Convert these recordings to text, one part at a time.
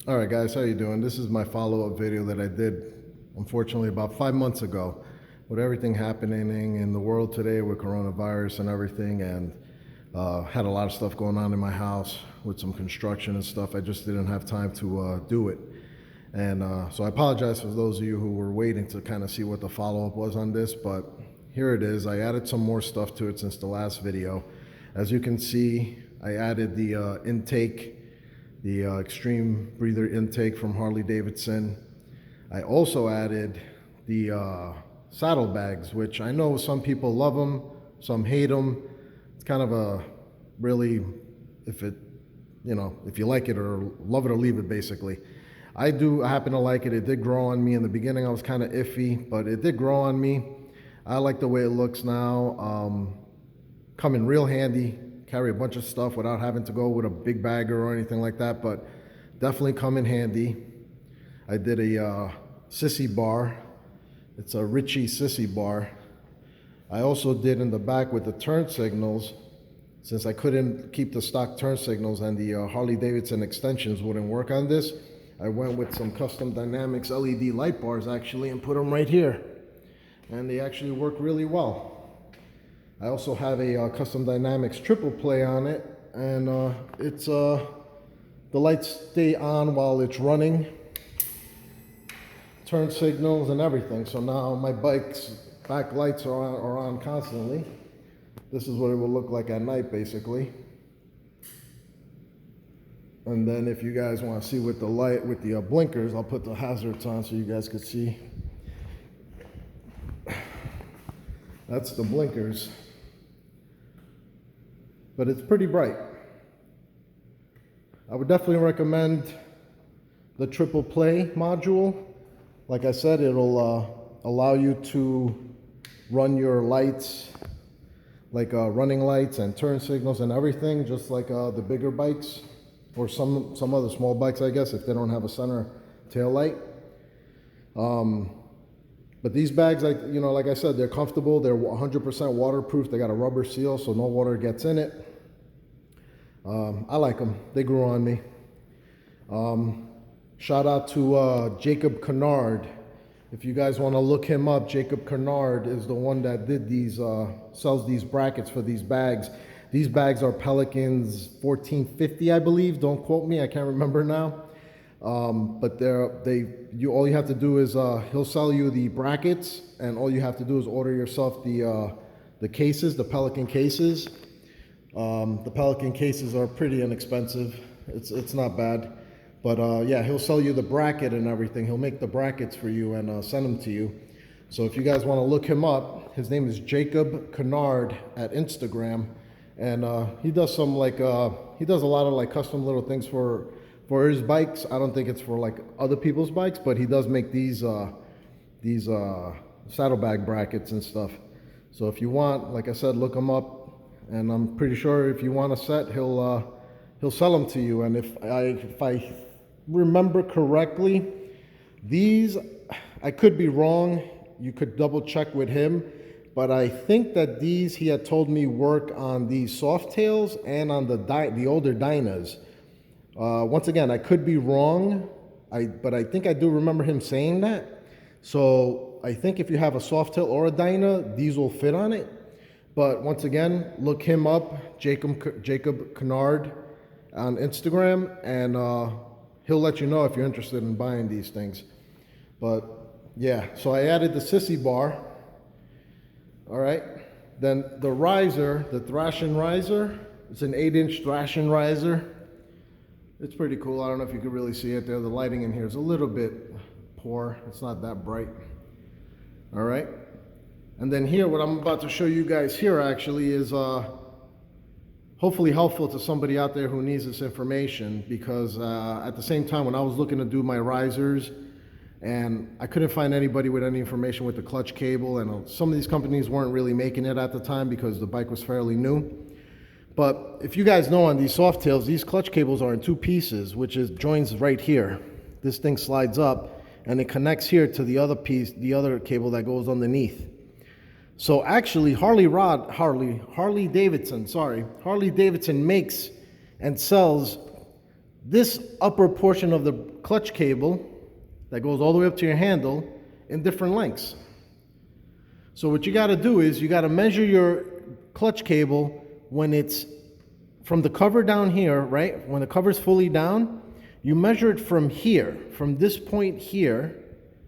All right, guys, how you doing? This is my follow-up video that I did, unfortunately, about 5 months ago, with everything happening in the world today with coronavirus and everything, and had a lot of stuff going on in my house with some construction and stuff. I just didn't have time to do it, and so I apologize for those of you who were waiting to kind of see what the follow-up was on this, but here it is. I added some more stuff to it since the last video. As you can see, I added the intake, the extreme breather intake from Harley Davidson. I also added the saddlebags, which I know some people love them, some hate them. It's kind of a really, if you like it or love it or leave it, basically. I happen to like it. It did grow on me in the beginning. I was kind of iffy, but it did grow on me. I like the way it looks now. Come in real handy. Carry a bunch of stuff without having to go with a big bagger or anything like that, but definitely come in handy. I did a Sissy Bar. It's a Richie Sissy Bar. I also did in the back with the turn signals, since I couldn't keep the stock turn signals and the Harley Davidson extensions wouldn't work on this. I went with some custom dynamics LED light bars actually and put them right here, and they actually work really well. I also have a custom dynamics triple play on it, and it's the lights stay on while it's running, turn signals and everything. So now my bike's back lights are on constantly. This is what it will look like at night, basically. And then if you guys want to see with the blinkers, I'll put the hazards on so you guys could see. That's the blinkers. But it's pretty bright. I would definitely recommend the triple play module. Like I said, it'll allow you to run your lights, like running lights and turn signals and everything, just like the bigger bikes or some other small bikes, I guess, if they don't have a center tail light. But these bags, like I said, they're comfortable. They're 100% waterproof. They got a rubber seal, so no water gets in it. I like them. They grew on me. Shout out to Jacob Conard. If you guys want to look him up, Jacob Conard is the one that did these, sells these brackets for these bags. These bags are Pelicans 1450, I believe. Don't quote me. I can't remember now. But all you have to do is he'll sell you the brackets, and all you have to do is order yourself the cases, the Pelican cases. The Pelican cases are pretty inexpensive. It's not bad, but yeah, he'll sell you the bracket and everything. He'll make the brackets for you and send them to you. So if you guys want to look him up, his name is Jacob Conard at Instagram, and he does some he does a lot of custom little things for his bikes. I don't think it's for other people's bikes, but he does make these saddlebag brackets and stuff. So if you want, like I said, look him up. And I'm pretty sure if you want a set, he'll sell them to you. And if I remember correctly, these, I could be wrong. You could double check with him, but I think that these, he had told me, work on these soft tails and on the older Dynas. Once again, I could be wrong, but I think I do remember him saying that. So I think if you have a soft tail or a Dyna, these will fit on it. But once again, look him up, Jacob Conard on Instagram, and he'll let you know if you're interested in buying these things. But yeah, so I added the Sissy Bar. All right. Then the riser, the Thrashing riser, it's an 8-inch Thrashing riser. It's pretty cool. I don't know if you can really see it there. The lighting in here is a little bit poor. It's not that bright. All right. And then here, what I'm about to show you guys here actually is hopefully helpful to somebody out there who needs this information, because at the same time when I was looking to do my risers, and I couldn't find anybody with any information with the clutch cable, and some of these companies weren't really making it at the time because the bike was fairly new. But if you guys know, on these soft tails, these clutch cables are in two pieces, which is joins right here. This thing slides up and it connects here to the other piece, the other cable that goes underneath. So actually Harley Davidson makes and sells this upper portion of the clutch cable that goes all the way up to your handle in different lengths. So what you got to do is you got to measure your clutch cable when it's from the cover down here, right? When the cover's fully down, you measure it from here, from this point here,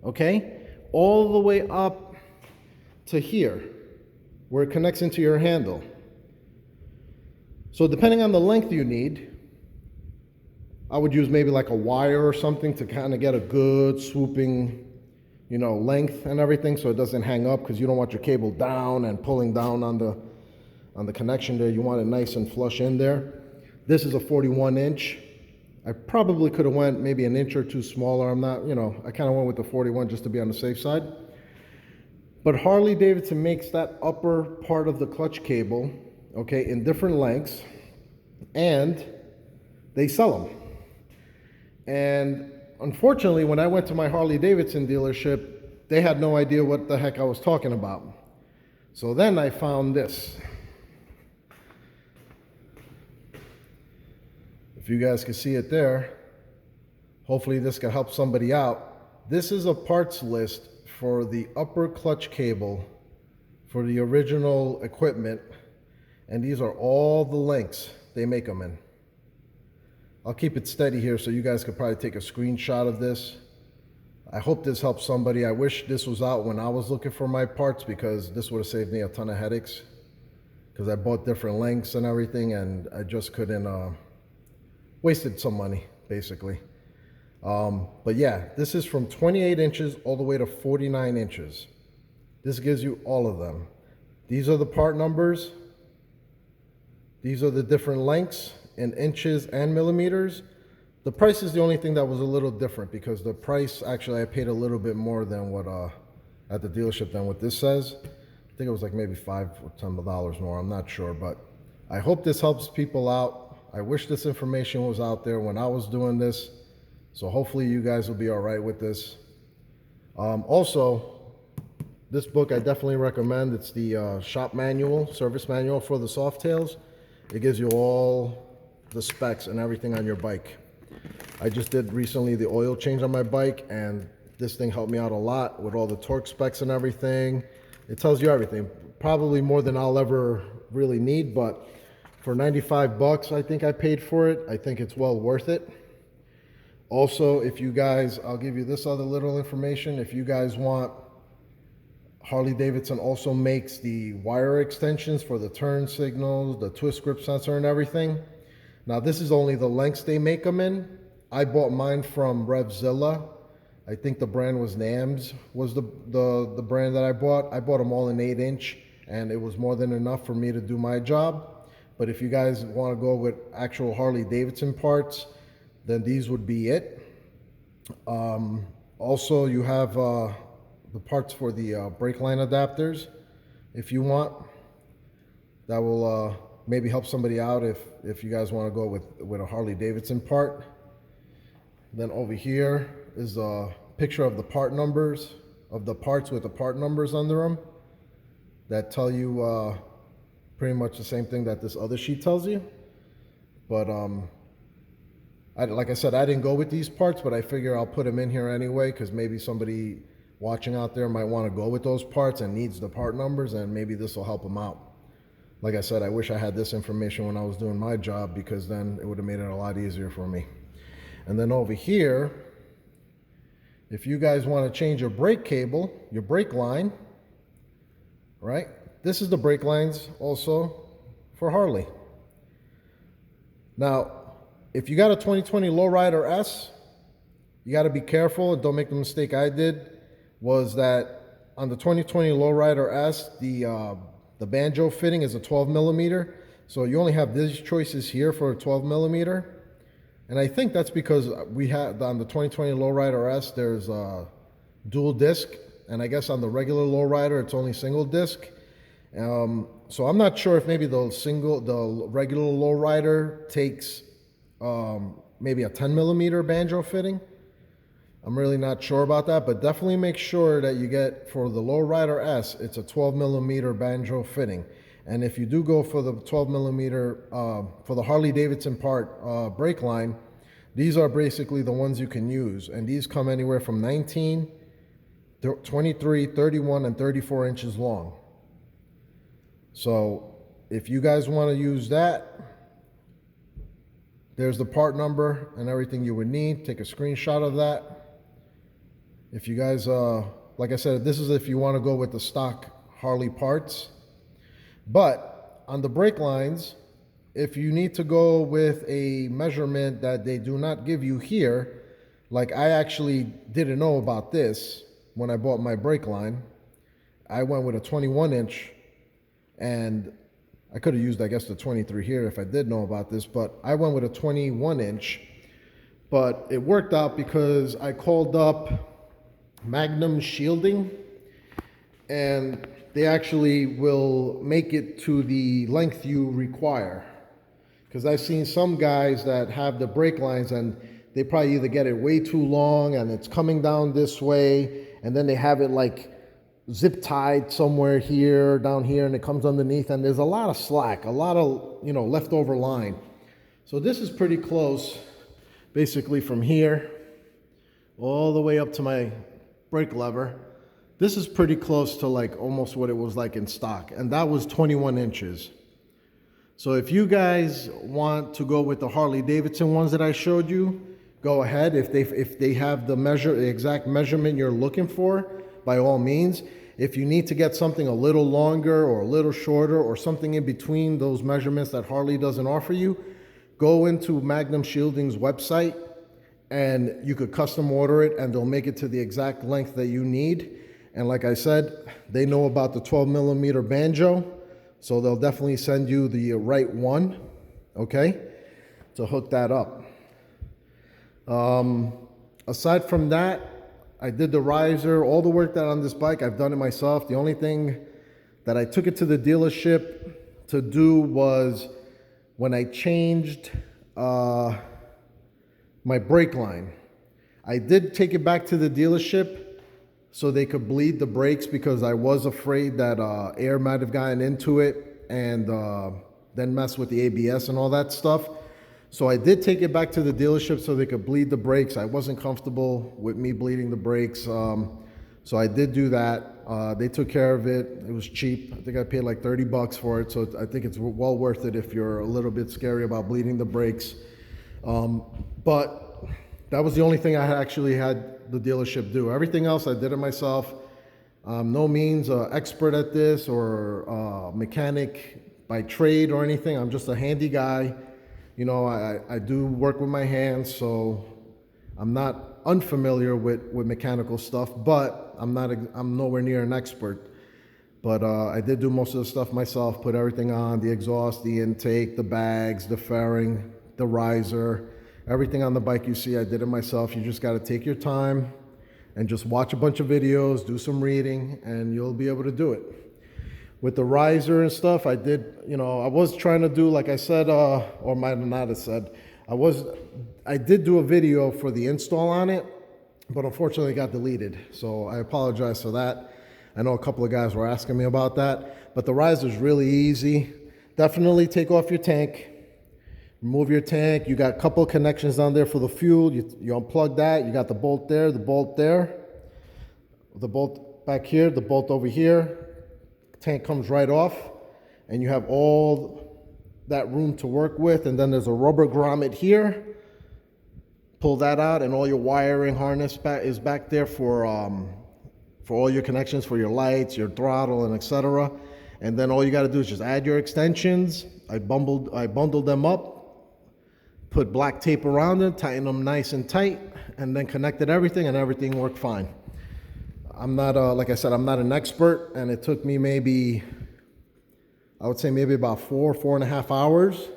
okay, all the way up to here, where it connects into your handle. So depending on the length you need, I would use maybe like a wire or something to kind of get a good swooping, you know, length and everything, so it doesn't hang up, because you don't want your cable down and pulling down on the connection there. You want it nice and flush in there. This is a 41 inch. I probably could have went maybe an inch or two smaller. I'm not, you know, I kind of went with the 41 just to be on the safe side. But Harley Davidson makes that upper part of the clutch cable, okay, in different lengths, and they sell them. And unfortunately, when I went to my Harley Davidson dealership, they had no idea what the heck I was talking about. So then I found this. If you guys can see it there, hopefully this can help somebody out. This is a parts list for the upper clutch cable for the original equipment, and these are all the lengths they make them in. I'll keep it steady here so you guys could probably take a screenshot of this. I hope this helps somebody. I wish this was out when I was looking for my parts, because this would have saved me a ton of headaches, because I bought different lengths and everything, and I just couldn't, wasted some money basically. But yeah, this is from 28 inches all the way to 49 inches. This gives you all of them. These are the part numbers. These are the different lengths in inches and millimeters. The price is the only thing that was a little different, because the price, actually I paid a little bit more than what at the dealership than what this says. I think it was like maybe $5 or $10 more, I'm not sure, but I hope this helps people out. I wish this information was out there when I was doing this, so hopefully you guys will be all right with this. Also, this book I definitely recommend. It's the shop manual, service manual for the Softails. It gives you all the specs and everything on your bike. I just did recently the oil change on my bike, and this thing helped me out a lot with all the torque specs and everything. It tells you everything, probably more than I'll ever really need, but for 95 bucks I think I paid for it. I think it's well worth it. Also, if you guys, I'll give you this other little information. If you guys want, Harley Davidson also makes the wire extensions for the turn signals, the twist grip sensor and everything. Now this is only the lengths they make them in. I bought mine from Revzilla. I think the brand was NAMS was the brand that I bought. I bought them all in 8 inch, and it was more than enough for me to do my job. But if you guys want to go with actual Harley Davidson parts, then these would be it. Also, you have the parts for the brake line adapters, if you want. That will maybe help somebody out if you guys want to go with a Harley Davidson part. Then over here is a picture of the part numbers, of the parts with the part numbers under them, that tell you pretty much the same thing that this other sheet tells you. But like I said, I didn't go with these parts, but I figure I'll put them in here anyway, because maybe somebody watching out there might want to go with those parts and needs the part numbers, and maybe this will help them out. Like I said, I wish I had this information when I was doing my job, because then it would have made it a lot easier for me. And then over here, if you guys want to change your brake cable, your brake line, right? This is the brake lines also for Harley. Now, if you got a 2020 Lowrider S, you got to be careful. Don't make the mistake I did, was that on the 2020 Lowrider S, the banjo fitting is a 12 millimeter. So you only have these choices here for a 12 millimeter. And I think that's because we had on the 2020 Lowrider S, there's a dual disc. And I guess on the regular Lowrider, it's only single disc. So I'm not sure if maybe the regular Lowrider takes maybe a 10 millimeter banjo fitting. I'm really not sure about that, but definitely make sure that you get, for the Lowrider S, it's a 12 millimeter banjo fitting. And if you do go for the 12 millimeter, for the Harley Davidson part brake line, These are basically the ones you can use, and these come anywhere from 19, 23, 31, and 34 inches long. So if you guys want to use that, there's the part number and everything you would need. Take a screenshot of that. If you guys, like I said, this is if you want to go with the stock Harley parts. But on the brake lines, if you need to go with a measurement that they do not give you here, like I actually didn't know about this when I bought my brake line. I went with a 21 inch, and I could have used, I guess, the 23 here if I did know about this, but I went with a 21 inch. But it worked out because I called up Magnum Shielding, and they actually will make it to the length you require. Because I've seen some guys that have the brake lines and they probably either get it way too long and it's coming down this way, and then they have it like zip tied somewhere here, down here, and it comes underneath, and there's a lot of slack, a lot of, you know, leftover line. So this is pretty close, basically from here all the way up to my brake lever. This is pretty close to like almost what it was like in stock, and that was 21 inches. So if you guys want to go with the Harley Davidson ones that I showed you, go ahead. If they have the exact measurement you're looking for, by all means. If you need to get something a little longer or a little shorter or something in between those measurements that Harley doesn't offer you, go into Magnum Shielding's website and you could custom order it, and they'll make it to the exact length that you need. And like I said, they know about the 12 millimeter banjo, so they'll definitely send you the right one, okay, to hook that up. Aside from that, I did the riser, all the work that on this bike, I've done it myself. The only thing that I took it to the dealership to do was when I changed my brake line. I did take it back to the dealership so they could bleed the brakes, because I was afraid that air might have gotten into it and then mess with the ABS and all that stuff. So I did take it back to the dealership so they could bleed the brakes. I wasn't comfortable with me bleeding the brakes. So I did do that. They took care of it. It was cheap. I think I paid like 30 bucks for it. So I think it's well worth it if you're a little bit scary about bleeding the brakes. But that was the only thing I actually had the dealership do. Everything else I did it myself. No means an expert at this or mechanic by trade or anything. I'm just a handy guy. You know, I do work with my hands, so I'm not unfamiliar with mechanical stuff, but I'm nowhere near an expert. But I did do most of the stuff myself, put everything on, the exhaust, the intake, the bags, the fairing, the riser, everything on the bike you see, I did it myself. You just got to take your time and just watch a bunch of videos, do some reading, and you'll be able to do it. With the riser and stuff, I did, you know, I was trying to do, like I said, or might not have said, I did do a video for the install on it, but unfortunately it got deleted. So I apologize for that. I know a couple of guys were asking me about that, but the riser is really easy. Definitely take off your tank, remove your tank. You got a couple of connections down there for the fuel. You unplug that. You got the bolt there, the bolt there, the bolt back here, the bolt over here. Tank comes right off, and you have all that room to work with. And then there's a rubber grommet here. Pull that out, and all your wiring harness is back there for all your connections for your lights, your throttle, and etc. And then all you got to do is just add your extensions. I bundled them up, put black tape around them, tighten them nice and tight, and then connected everything, and everything worked fine. I'm not, like I said, I'm not an expert, and it took me I would say maybe about 4.5 hours.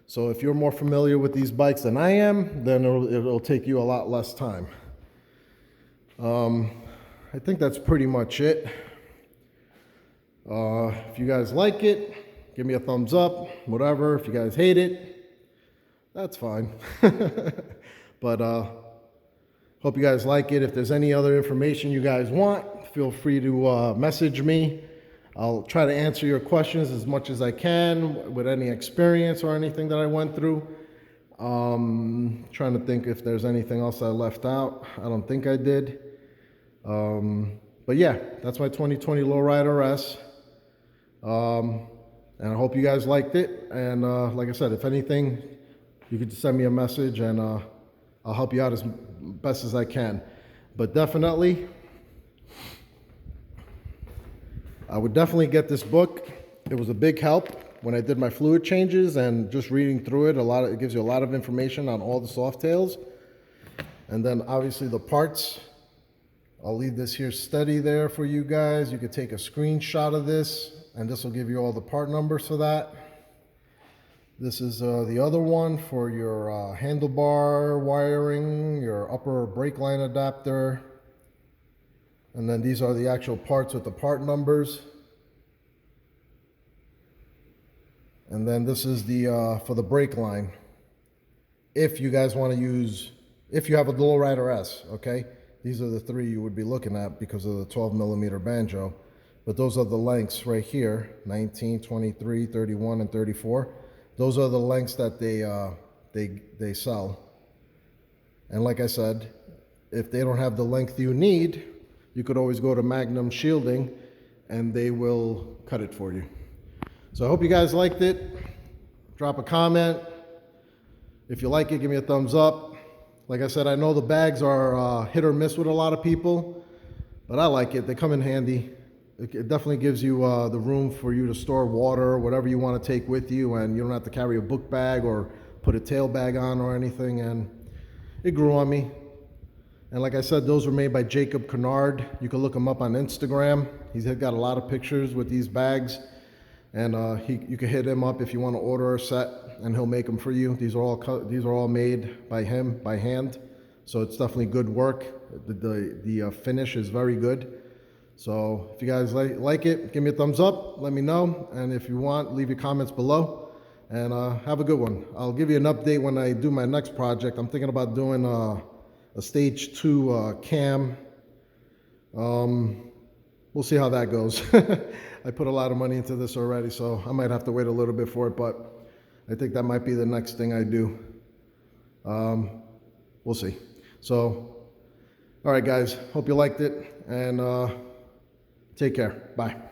So if you're more familiar with these bikes than I am, then it'll take you a lot less time. I think that's pretty much it. If you guys like it, give me a thumbs up, whatever. If you guys hate it, that's fine. But hope you guys like it. If there's any other information you guys want, feel free to message me. I'll try to answer your questions as much as I can with any experience or anything that I went through. Trying to think if there's anything else I left out. I don't think I did. But yeah, that's my 2020 Lowrider S. And I hope you guys liked it. And like I said, if anything, you could just send me a message and I'll help you out as best as I can. But definitely, I would definitely get this book. It was a big help when I did my fluid changes, and just reading through it, it gives you a lot of information on all the Softails. And then obviously the parts, I'll leave this here steady there for you guys. You could take a screenshot of this, and this will give you all the part numbers for that. This is the other one for your handlebar wiring, your upper brake line adapter. And then these are the actual parts with the part numbers. And then this is the for the brake line. If you guys want to use, if you have a Lowrider S, okay? These are the three you would be looking at because of the 12mm banjo. But those are the lengths right here, 19, 23, 31, and 34. Those are the lengths that they sell. And like I said, if they don't have the length you need, you could always go to Magnum Shielding and they will cut it for you. So I hope you guys liked it. Drop a comment. If you like it, give me a thumbs up. Like I said, I know the bags are hit or miss with a lot of people, but I like it. They come in handy. It definitely gives you the room for you to store water, whatever you want to take with you, and you don't have to carry a book bag or put a tail bag on or anything. And it grew on me. And like I said, those were made by Jacob Conard. You can look him up on Instagram. He's got a lot of pictures with these bags. And you can hit him up if you want to order a set, and he'll make them for you. These are all made by him by hand, so it's definitely good work. The finish is very good. So if you guys like it, give me a thumbs up. Let me know, and if you want, leave your comments below. And have a good one. I'll give you an update when I do my next project. I'm thinking about doing a stage 2 cam. We'll see how that goes. I put a lot of money into this already, so I might have to wait a little bit for it, but I think that might be the next thing I do. We'll see. So, all right, guys, hope you liked it, and take care. Bye.